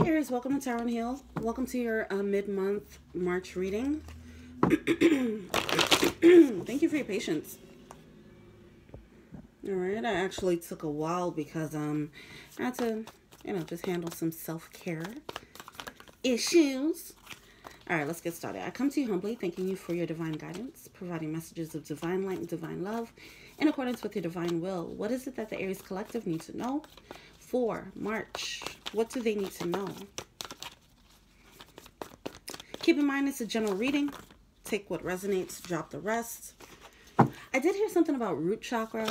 Aries, welcome to Tarot and Heal. Welcome to your mid-month March reading. Thank you for your patience. Alright, I actually took a while because I had to, just handle some self-care issues. Alright, let's get started. I come to you humbly, thanking you for your divine guidance, providing messages of divine light and divine love in accordance with your divine will. What is it that the Aries Collective needs to know for March? What do they need to know? Keep in mind it's a general reading. Take what resonates, drop the rest. I did hear something about root chakra.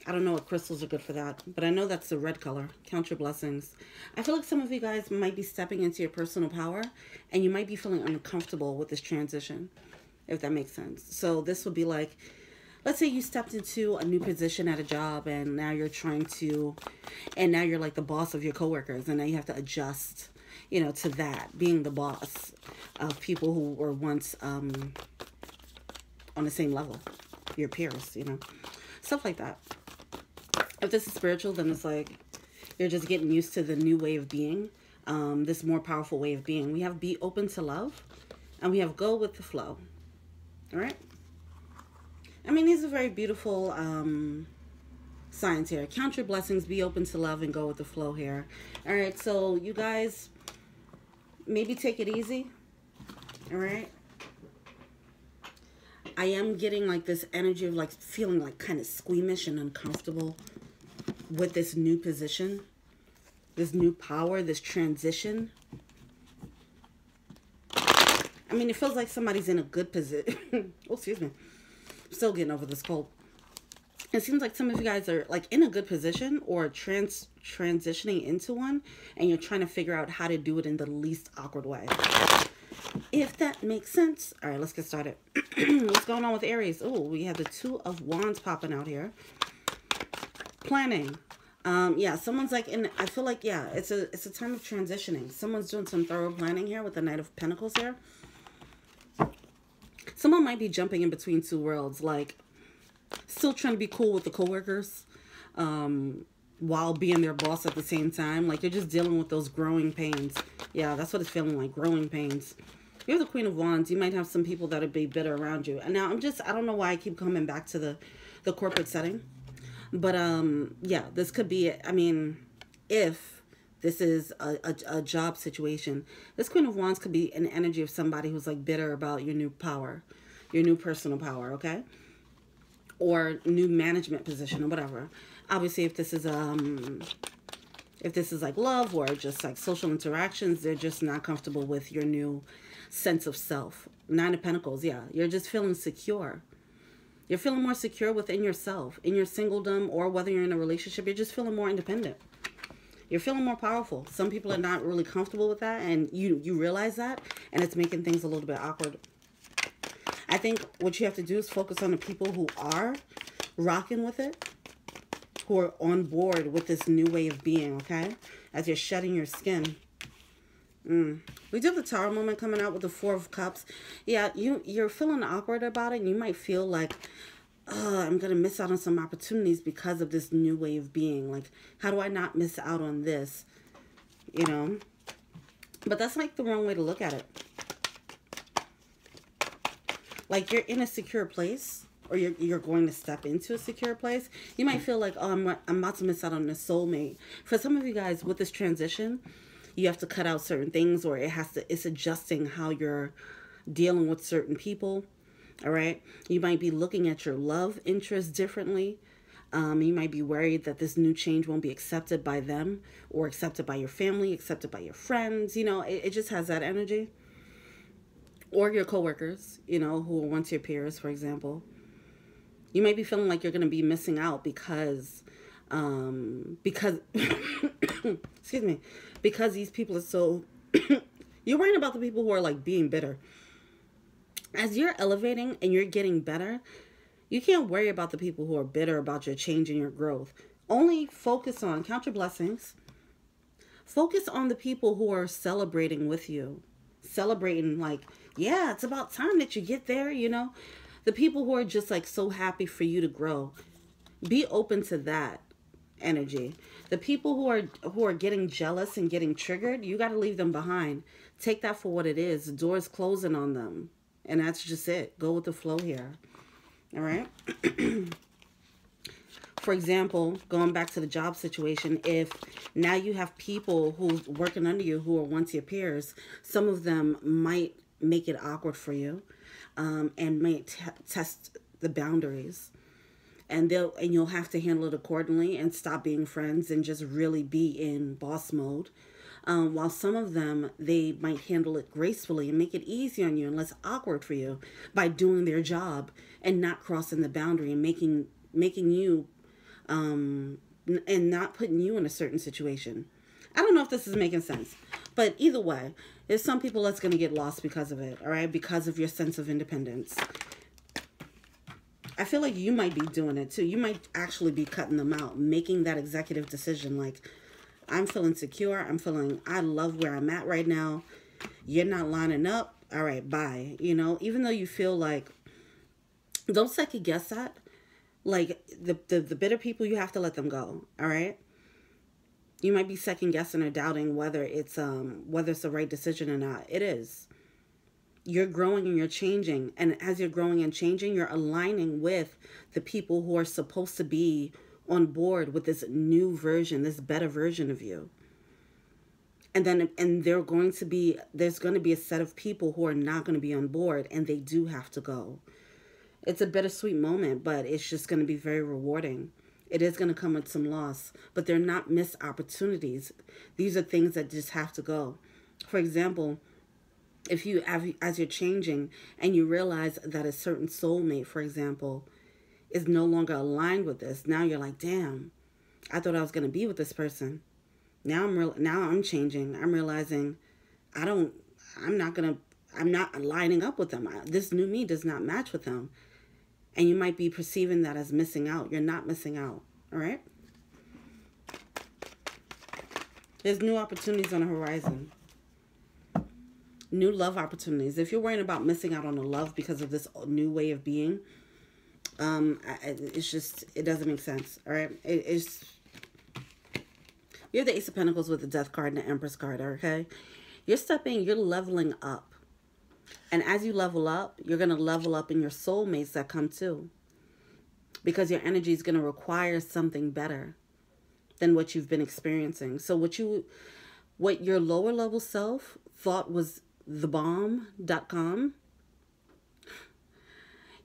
I don't know what crystals are good for that, but I know that's the red color. Count your blessings. I feel like some of you guys might be stepping into your personal power, and you might be feeling uncomfortable with this transition, if that makes sense. So this would be like, let's say you stepped into a new position at a job, and now you're now you're like the boss of your coworkers, and now you have to adjust, to that, being the boss of people who were once on the same level, your peers, stuff like that. If this is spiritual, then it's like you're just getting used to the new way of being, this more powerful way of being. We have be open to love, and we have go with the flow. All right? I mean, these are very beautiful signs here. Count your blessings, be open to love, and go with the flow here. All right, so you guys, maybe take it easy. All right? I am getting like this energy of like feeling like kind of squeamish and uncomfortable with this new position, this new power, this transition. I mean, it feels like somebody's in a good position. Oh, excuse me. I'm still getting over this cold. It seems like some of you guys are like in a good position or transitioning into one, and you're trying to figure out how to do it in the least awkward way. If that makes sense. All right, let's get started. What's going on with Aries? Oh, we have the Two of Wands popping out here. Planning. Yeah, someone's like I feel like, yeah, it's a time of transitioning. Someone's doing some thorough planning here with the Knight of Pentacles here. Someone might be jumping in between two worlds, like still trying to be cool with the coworkers, while being their boss at the same time. Like they're just dealing with those growing pains. Yeah, that's what it's feeling like, growing pains. You're the Queen of Wands. You might have some people that would be bitter around you. And now I don't know why I keep coming back to the corporate setting. But, yeah, this could be, I mean, if this is a job situation, this Queen of Wands could be an energy of somebody who's like bitter about your new power, your new personal power, okay? Or new management position or whatever. Obviously, if this is like love or just like social interactions, they're just not comfortable with your new sense of self. Nine of Pentacles, yeah. You're just feeling secure. You're feeling more secure within yourself, in your singledom, or whether you're in a relationship, you're just feeling more independent. You're feeling more powerful. Some people are not really comfortable with that, and you realize that, and it's making things a little bit awkward. I think what you have to do is focus on the people who are rocking with it, who are on board with this new way of being, okay? As you're shedding your skin. We do have the Tower moment coming out with the Four of Cups. Yeah, you're feeling awkward about it, and you might feel like, I'm going to miss out on some opportunities because of this new way of being. Like, how do I not miss out on this? But that's like the wrong way to look at it. Like, you're in a secure place, or you're going to step into a secure place. You might feel like, oh, I'm about to miss out on a soulmate. For some of you guys, with this transition, you have to cut out certain things, or it's adjusting how you're dealing with certain people. All right. You might be looking at your love interests differently. You might be worried that this new change won't be accepted by them, or accepted by your family, accepted by your friends. It just has that energy. Or your coworkers, who are once your peers, for example. You might be feeling like you're going to be missing out because excuse me, because these people are so, you're worrying about the people who are like being bitter. As you're elevating and you're getting better, you can't worry about the people who are bitter about your change and your growth. Only focus on, count your blessings. Focus on the people who are celebrating with you. Celebrating like, yeah, it's about time that you get there, The people who are just like so happy for you to grow. Be open to that. energy. The people who are getting jealous and getting triggered, you got to leave them behind. Take that for what it is. The door is closing on them. And that's just it. Go with the flow here. All right? For example, going back to the job situation, if now you have people who's working under you who are once your peers, some of them might make it awkward for you, and might test the boundaries. And you'll have to handle it accordingly and stop being friends and just really be in boss mode. While some of them, they might handle it gracefully and make it easy on you and less awkward for you by doing their job and not crossing the boundary and making you, and not putting you in a certain situation. I don't know if this is making sense, but either way, there's some people that's going to get lost because of it, all right? Because of your sense of independence. I feel like you might be doing it too. You might actually be cutting them out, making that executive decision like, I'm feeling secure. I love where I'm at right now. You're not lining up. All right, bye. You know, even though you feel like, don't second guess that. Like the bitter people, you have to let them go. All right. You might be second guessing or doubting whether it's the right decision or not. It is. You're growing and you're changing. And as you're growing and changing, you're aligning with the people who are supposed to be on board with this new version, this better version of you. And there's going to be a set of people who are not going to be on board, and they do have to go. It's a bittersweet moment, but it's just going to be very rewarding. It is going to come with some loss, but they're not missed opportunities. These are things that just have to go. For example, if you, as you're changing and you realize that a certain soulmate, for example, is no longer aligned with this, now you're like, damn, I thought I was going to be with this person. Now I'm changing. I'm realizing I'm not lining up with them. This new me does not match with them. And you might be perceiving that as missing out. You're not missing out. All right? There's new opportunities on the horizon. New love opportunities. If you're worrying about missing out on a love because of this new way of being, it's just, it doesn't make sense. All right? You have the Ace of Pentacles with the Death card and the Empress card, okay? You're leveling up. And as you level up, you're going to level up in your soulmates that come too. Because your energy is going to require something better than what you've been experiencing. So what your lower level self thought was thebomb.com,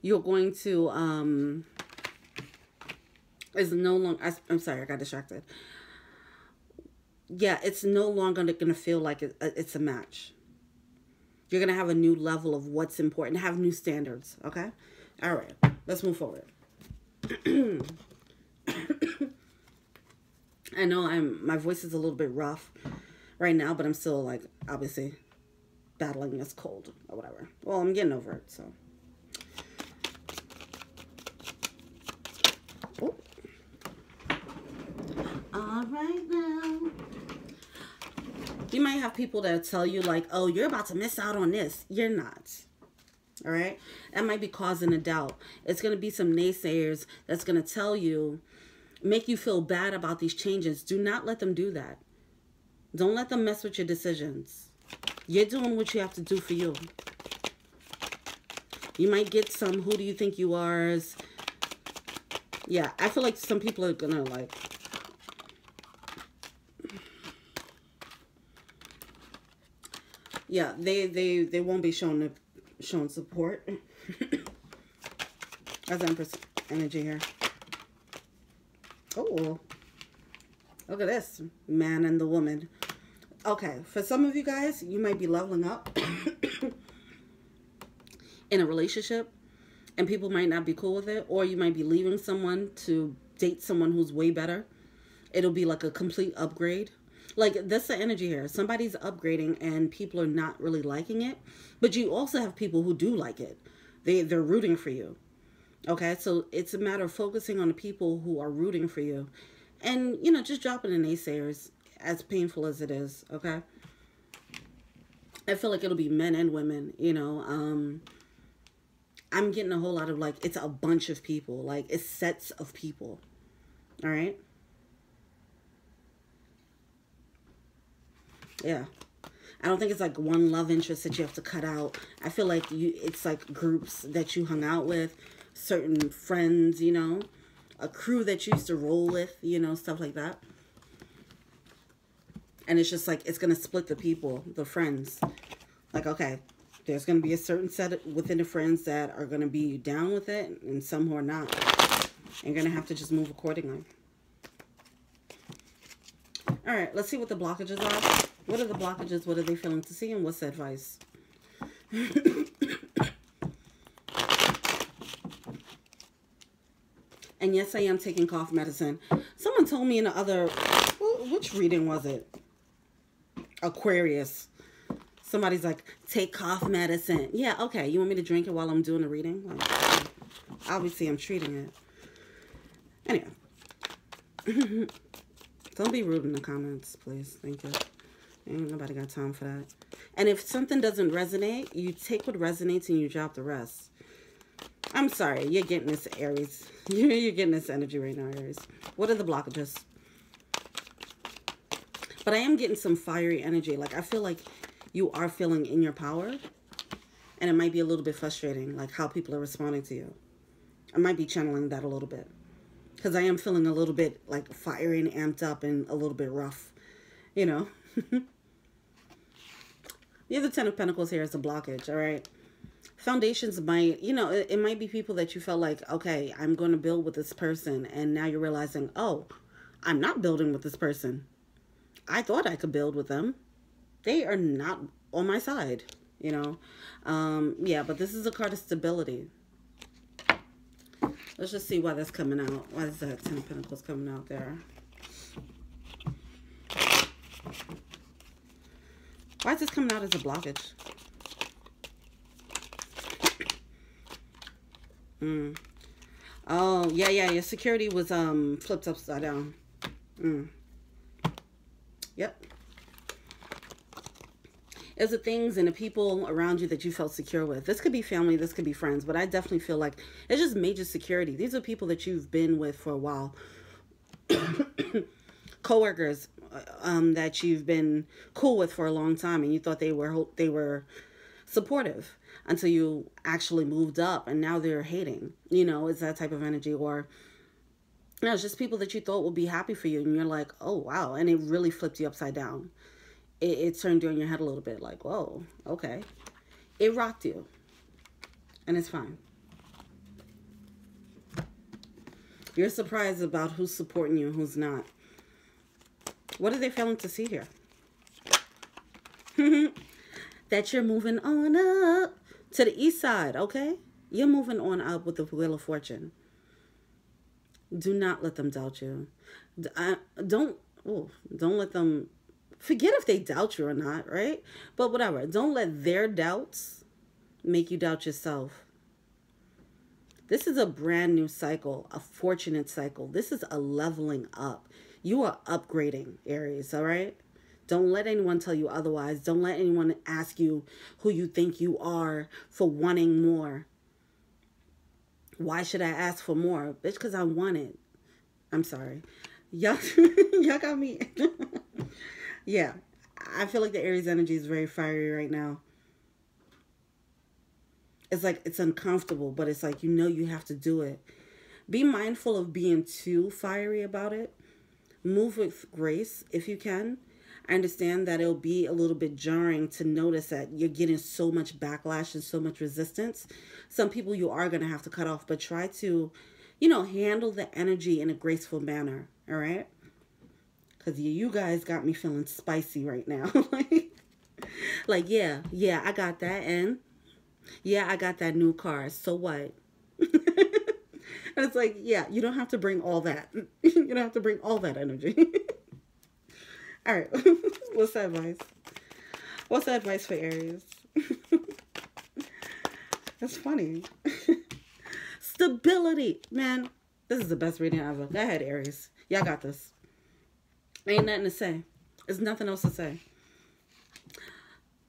you're going to, is no longer, I'm sorry, I got distracted. Yeah, it's no longer going to feel like it's a match. You're going to have a new level of what's important, have new standards, okay? All right, let's move forward. I know my voice is a little bit rough right now, but I'm still, like, obviously battling this cold or whatever. Well, I'm getting over it, so. Oh. All right now. You might have people that tell you like, oh, you're about to miss out on this. You're not. All right. That might be causing a doubt. It's going to be some naysayers that's going to tell you, make you feel bad about these changes. Do not let them do that. Don't let them mess with your decisions. You're doing what you have to do for you. You might get some, who do you think you are? Yeah, I feel like some people are going to like, yeah, they won't be showing support. That's Empress energy here. Oh, look at this, man and the woman. Okay, for some of you guys, you might be leveling up in a relationship, and people might not be cool with it, or you might be leaving someone to date someone who's way better. It'll be like a complete upgrade. Like, that's the energy here. Somebody's upgrading and people are not really liking it. But you also have people who do like it. They're rooting for you. Okay, so it's a matter of focusing on the people who are rooting for you. And, you know, just dropping the naysayers, as painful as it is, okay? I feel like it'll be men and women, you know. I'm getting a whole lot of, like, it's a bunch of people. Like, it's sets of people. All right? Yeah. I don't think it's like one love interest that you have to cut out. I feel like it's like groups that you hung out with, certain friends, you know, a crew that you used to roll with, you know, stuff like that. And it's just like, it's going to split the people, the friends. Like, okay, there's going to be a certain set within the friends that are going to be down with it and some who are not. And you're going to have to just move accordingly. All right, let's see what the blockages are. What are the blockages? What are they failing to see? And what's the advice? And yes, I am taking cough medicine. Someone told me in the other, which reading was it? Aquarius. Somebody's like, take cough medicine. Yeah, okay. You want me to drink it while I'm doing the reading? Like, obviously, I'm treating it. Anyway. Don't be rude in the comments, please. Thank you. Ain't nobody got time for that. And if something doesn't resonate, you take what resonates and you drop the rest. I'm sorry. You're getting this, Aries. You're getting this energy right now, Aries. What are the blockages? But I am getting some fiery energy. Like, I feel like you are feeling in your power. And it might be a little bit frustrating, like how people are responding to you. I might be channeling that a little bit. Because I am feeling a little bit like fiery and amped up and a little bit rough. You know. The other 10 of Pentacles here is a blockage, all right? Foundations might, you know, it might be people that you felt like, okay, I'm going to build with this person. And now you're realizing, oh, I'm not building with this person. I thought I could build with them. They are not on my side, you know. Yeah, but this is a card of stability. Let's just see why that's coming out. Why is that 10 of Pentacles coming out there? Why is this coming out as a blockage? Oh, yeah, your security was flipped upside down. Yep. It was the things and the people around you that you felt secure with. This could be family, this could be friends, but I definitely feel like it's just major security. These are people that you've been with for a while. Coworkers that you've been cool with for a long time, and you thought they were supportive until you actually moved up, and now they're hating. You know, it's that type of energy. Or you know, it's just people that you thought would be happy for you, and you're like, oh wow, and it really flipped you upside down. It turned you on your head a little bit, like, whoa, okay. It rocked you, and it's fine. You're surprised about who's supporting you and who's not. What are they failing to see here? That you're moving on up to the east side, okay? You're moving on up with the Wheel of Fortune. Do not let them doubt you. Don't let them... Forget if they doubt you or not, right? But whatever. Don't let their doubts make you doubt yourself. This is a brand new cycle, a fortunate cycle. This is a leveling up. You are upgrading, Aries, all right? Don't let anyone tell you otherwise. Don't let anyone ask you who you think you are for wanting more. Why should I ask for more? Bitch, because I want it. I'm sorry. Y'all got me. Yeah, I feel like the Aries energy is very fiery right now. It's like it's uncomfortable, but it's like, you know, you have to do it. Be mindful of being too fiery about it. Move with grace if you can. I understand that it'll be a little bit jarring to notice that you're getting so much backlash and so much resistance. Some people you are going to have to cut off, but try to, you know, handle the energy in a graceful manner, all right? Because you guys got me feeling spicy right now. Like, yeah, I got that. And yeah, I got that new car. So what? And it's like, yeah, you don't have to bring all that. You don't have to bring all that energy. All right. What's the advice? What's the advice for Aries? That's funny. Stability. Man, this is the best reading ever. Go ahead, Aries. Y'all got this. Ain't nothing to say. There's nothing else to say.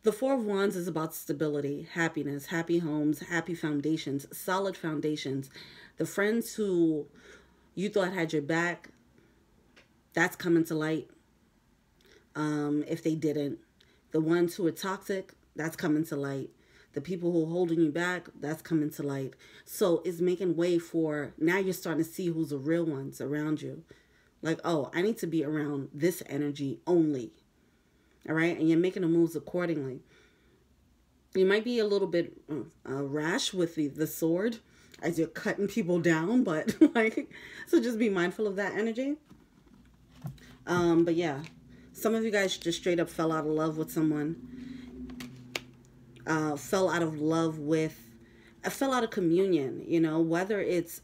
The Four of Wands is about stability, happiness, happy homes, happy foundations, solid foundations. The friends who you thought had your back, that's coming to light. if they didn't. The ones who are toxic, that's coming to light. The people who are holding you back, that's coming to light. So it's making way for, now you're starting to see who's the real ones around you. Like, oh, I need to be around this energy only. All right? And you're making the moves accordingly. You might be a little bit rash with the sword as you're cutting people down, but like, so just be mindful of that energy. But yeah, some of you guys just straight up fell out of love with someone. Fell out of communion, you know, whether it's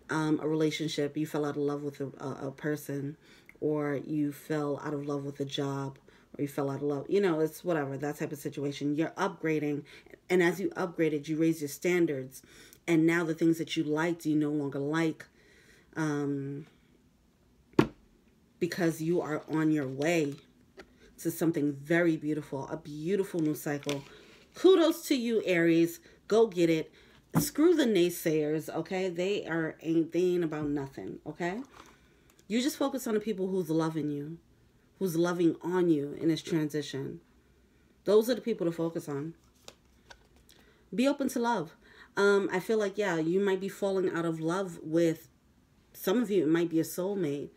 a relationship, you fell out of love with a person, or you fell out of love with a job, or you fell out of love, you know, it's whatever, that type of situation. You're upgrading, and as you upgraded, you raise your standards, and now the things that you liked, you no longer like, because you are on your way to something very beautiful, a beautiful new cycle. Kudos to you, Aries. Go get it. Screw the naysayers, okay? They ain't about nothing, okay? You just focus on the people who's loving you, who's loving on you in this transition. Those are the people to focus on. Be open to love. I feel like, yeah, you might be falling out of love with, some of you, it might be a soulmate,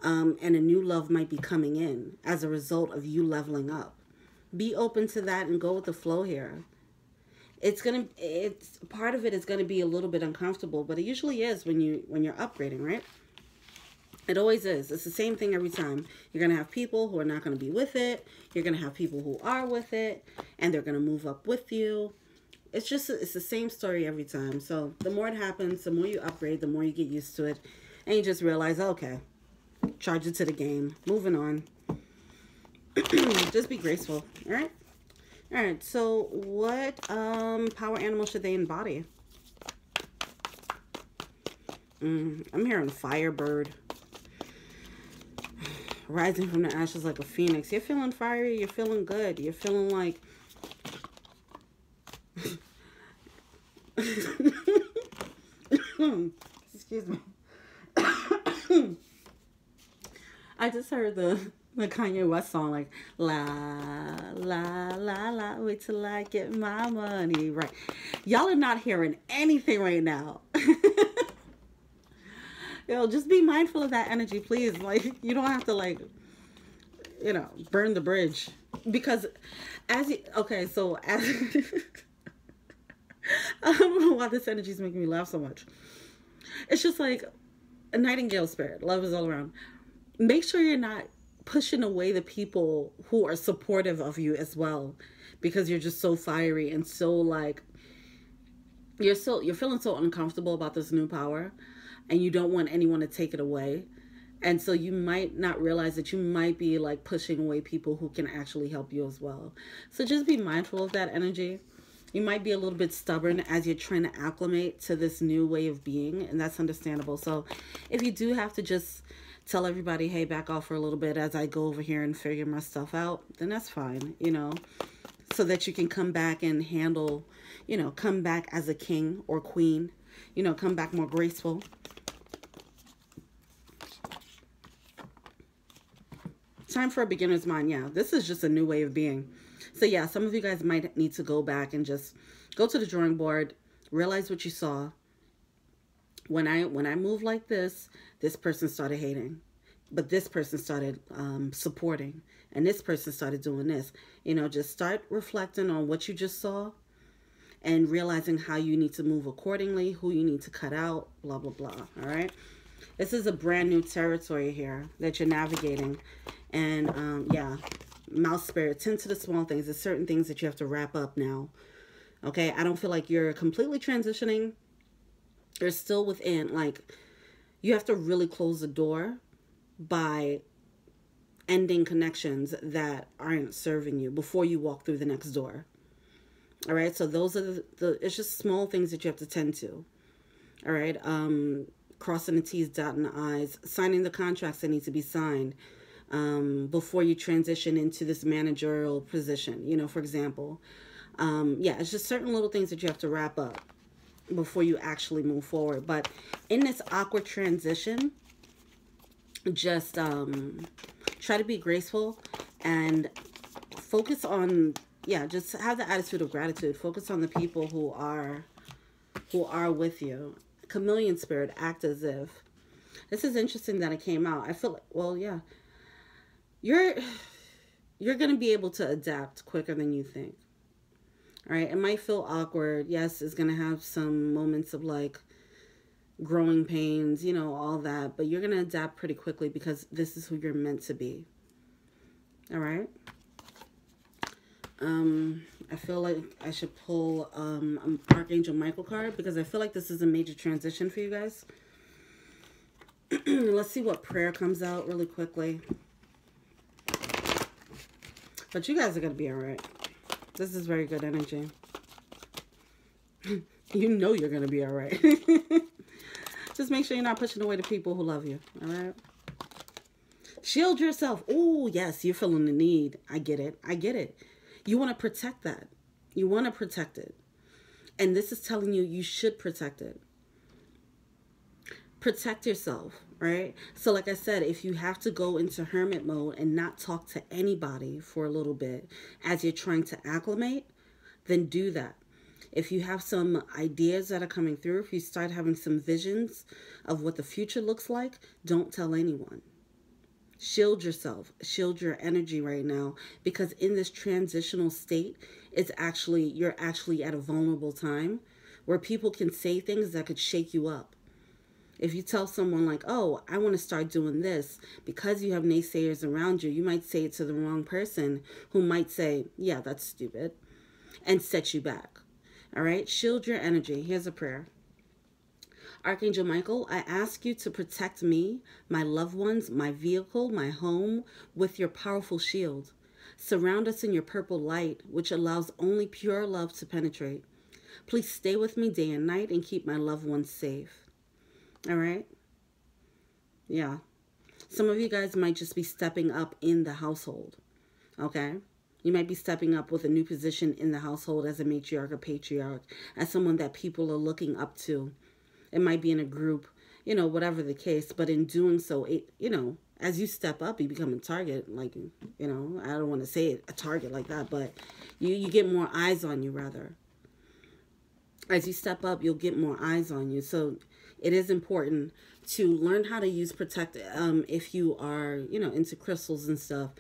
and a new love might be coming in as a result of you leveling up. Be open to that and go with the flow here. It's part of it is gonna be a little bit uncomfortable, but it usually is when you're upgrading, right? It always is. It's the same thing every time. You're gonna have people who are not gonna be with it. You're gonna have people who are with it, and they're gonna move up with you. It's the same story every time. So the more it happens, the more you upgrade, the more you get used to it, and you just realize, okay, charge it to the game. Moving on. Just be graceful. All right. All right. So what power animal should they embody? I'm hearing Firebird. Rising from the ashes like a phoenix. You're feeling fiery. You're feeling good. You're feeling like... Excuse me. I just heard the Kanye West song, like, la, la, la, la, wait till I get my money right. Y'all are not hearing anything right now. Yo, just be mindful of that energy, please. Like, you don't have to, like, you know, burn the bridge. Because as you, okay, so as, I don't know why this energy is making me laugh so much. It's just like a nightingale spirit. Love is all around. Make sure you're not pushing away the people who are supportive of you as well, because you're just so fiery and so like, you're feeling so uncomfortable about this new power, and you don't want anyone to take it away. And so you might not realize that you might be like pushing away people who can actually help you as well. So just be mindful of that energy. You might be a little bit stubborn as you're trying to acclimate to this new way of being, and that's understandable. So if you do have to just tell everybody, hey, back off for a little bit as I go over here and figure my stuff out, then that's fine, you know, so that you can come back and handle, you know, come back as a king or queen, you know, come back more graceful. Time for a beginner's mind. Yeah, this is just a new way of being. So yeah, some of you guys might need to go back and just go to the drawing board, realize what you saw. When I moved like this person started hating, but this person started supporting, and this person started doing this. You know, just start reflecting on what you just saw and realizing how you need to move accordingly, who you need to cut out, blah, blah, blah. All right. This is a brand new territory here that you're navigating. And yeah, mouse spirit, tend to the small things. There's certain things that you have to wrap up now. Okay. I don't feel like you're completely transitioning. You're still within, like, you have to really close the door by ending connections that aren't serving you before you walk through the next door. All right. So those are it's just small things that you have to tend to. All right. Crossing the T's, dotting the I's, signing the contracts that need to be signed before you transition into this managerial position. You know, for example, yeah, it's just certain little things that you have to wrap up before you actually move forward. But in this awkward transition, just Try to be graceful and focus on, yeah, just have the attitude of gratitude. Focus on the people who are with you. Chameleon spirit, act as if. This is interesting that it came out. I feel like, well, yeah, you're going to be able to adapt quicker than you think. All right, it might feel awkward. Yes, it's going to have some moments of like growing pains, you know, all that, but you're going to adapt pretty quickly because this is who you're meant to be. All right. I feel like I should pull Archangel Michael card because I feel like this is a major transition for you guys. Let's see what prayer comes out really quickly. But you guys are going to be all right. This is very good energy. You know you're going to be all right. Just make sure you're not pushing away the people who love you. All right. Shield yourself. Oh, yes, you're feeling the need. I get it. I get it. You want to protect that. You want to protect it. And this is telling you you should protect it. Protect yourself, right? So like I said, if you have to go into hermit mode and not talk to anybody for a little bit as you're trying to acclimate, then do that. If you have some ideas that are coming through, if you start having some visions of what the future looks like, don't tell anyone. Shield yourself, shield your energy right now, because in this transitional state, you're actually at a vulnerable time where people can say things that could shake you up. If you tell someone like, oh, I want to start doing this, because you have naysayers around you, you might say it to the wrong person who might say, yeah, that's stupid, and set you back. All right, shield your energy. Here's a prayer. Archangel Michael, I ask you to protect me, my loved ones, my vehicle, my home with your powerful shield. Surround us in your purple light, which allows only pure love to penetrate. Please stay with me day and night and keep my loved ones safe. All right? Yeah. Some of you guys might just be stepping up in the household. Okay? You might be stepping up with a new position in the household as a matriarch or patriarch, as someone that people are looking up to. It might be in a group, you know, whatever the case. But in doing so, as you step up, you become a target. Like, you know, I don't want to say it, a target like that, but you get more eyes on you, rather. As you step up, you'll get more eyes on you. So it is important to learn how to use protect. If you are, you know, into crystals and stuff,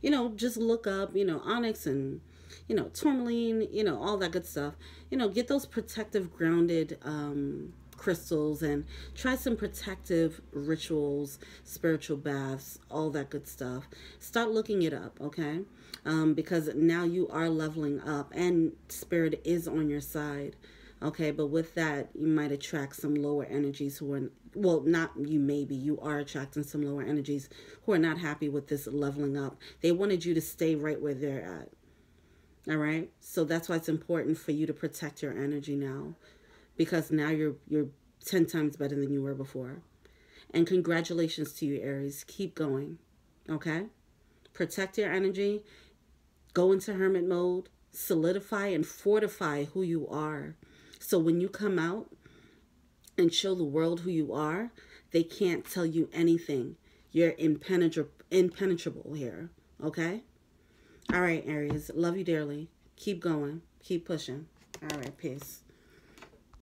you know, just look up, you know, onyx and, you know, tourmaline, you know, all that good stuff. You know, get those protective, grounded crystals and try some protective rituals, spiritual baths, all that good stuff. Start looking it up, okay? Because now you are leveling up and spirit is on your side, okay? But with that, you might attract some lower energies who are, well, not you, maybe you are attracting some lower energies who are not happy with this leveling up. They wanted you to stay right where they're at. All right? So that's why it's important for you to protect your energy now, because now you're 10 times better than you were before. And congratulations to you, Aries. Keep going. Okay? Protect your energy. Go into hermit mode. Solidify and fortify who you are. So when you come out and show the world who you are, they can't tell you anything. You're impenetrable here. Okay? All right, Aries. Love you dearly. Keep going. Keep pushing. All right. Peace.